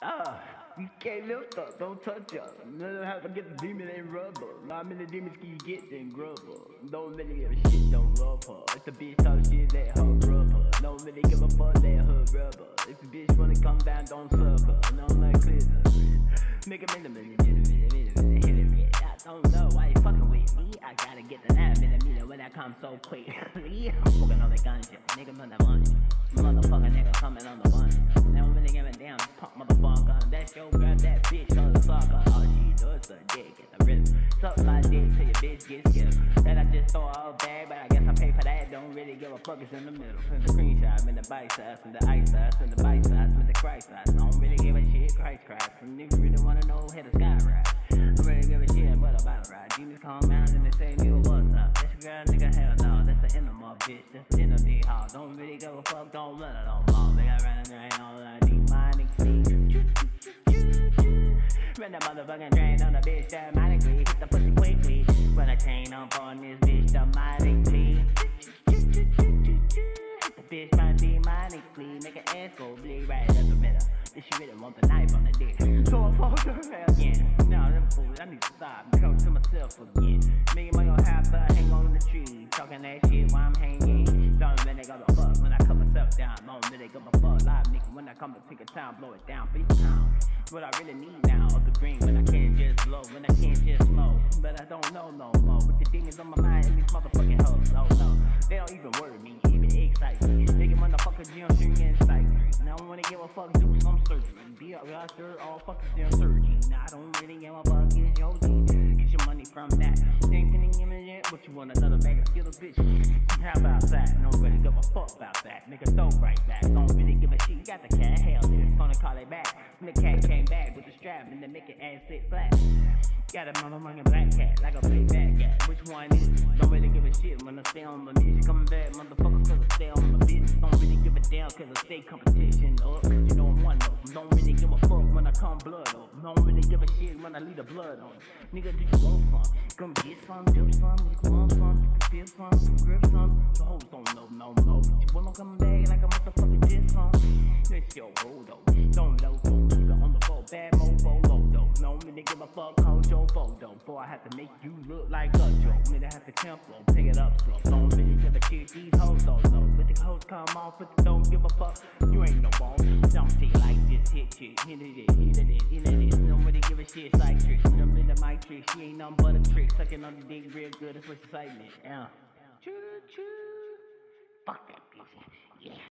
You can't lift up, don't touch up. Never have to get the demon in rubber. Not many demons can you get then grubber. Don't really give a shit, don't rub her. If the bitch talk shit, let her rub her. Don't really give a fuck, let her rub her. If the bitch wanna come down, don't suck her. No, I'm like clear the make a minute, hit it. I don't know why you fucking with me. I gotta get the 9 millimeter when I come so quick. I'm fucking on the ganja, nigga, motherfucker nigga coming on the bunch. They don't really give a damn, punk motherfucker. That's your girl, that bitch, motherfucker. All she does is dick, get the rhythm. Suck my dick till your bitch gets skipped. Then I just throw her out bag, but I guess I pay for that. Don't really give a fuck, it's in the middle. From the screenshot, in the bite size, from the ice size, from the bite size, from the Christ size. Don't really give a shit, Christ. Some niggas really wanna know, hit a sky ride. Don't really give a shit, but a battle ride. Demons come out and they say, nigga, what's up? That's your girl, nigga, hell no. That's the enema, bitch. That's the enemy, hall. Don't really give a fuck, don't run it on ball. They got running around all that demonic sleep. Run the motherfucking train on the bitch dramatically. Hit the pussy quickly. Run a chain up on this bitch dramatically. Hit the bitch run demonically. Make an ass go bleed right up the middle. If she really want the knife on the dick. So I fall to her again. No, them fools, I need to stop. Come to myself again. Me and my old half hang on the tree. Talking that shit while I'm hanging. Don't really give a fuck when I cut myself down. Don't really give a fuck live nigga. When I come to take a time, blow it down, beat down. What I really need now is the green when I can't just blow, when I can't just smoke. But I don't know no more. With the demons on my mind and these motherfucking hoes. Oh no, they don't even worry me, even excite me. Nigga motherfucker Jim shooting inside me. And I don't wanna give a fuck, do some surgery. Be a sure all fuckers damn surgery. Now I don't really give a fuck, it's your G. Get your money from that. Ain't gonna give me yet, but you want another bag of Skittles, bitch. How about that? Don't really give a fuck about that. Nigga throw right back. Don't really give a shit. You got the cat, hell, niggas gonna call it back. And the cat came back with the strap and then make it ass sit flat. Got a motherfucking black cat, like a big bad cat. Which one is it? Don't really give a shit when I stay on my bitch. Coming back, motherfuckers, cause I stay on my bitch. Don't really give a damn, cause I stay competition up. Cause you know I'm one of them. Don't really give a fuck when I come blood up. Don't really give a shit when I leave the blood on. Nigga, do you want some? Come get some, do some, you want some, you can feel some, grip some. The hoes don't know, no. But you wanna come back like a motherfucker did some. This your roll though. Don't know, nigga on the floor, bad mofo, low though. No, me give a fuck, hold your photo. Boy, I have to make you look like a joke. Me, I have to tempo, take it up slow. Don't really give a shit, these hoes don't know. But the hoes come off, but don't give a fuck. You ain't no boss. Don't take like this, hit shit, hit it. Don't really give a shit, it's like tricks. I'm in the mic trick, she ain't nothing but a trick. Sucking on the dick real good, that's what's excitement. Yeah. Choo choo. Fuck that bitch. Yeah.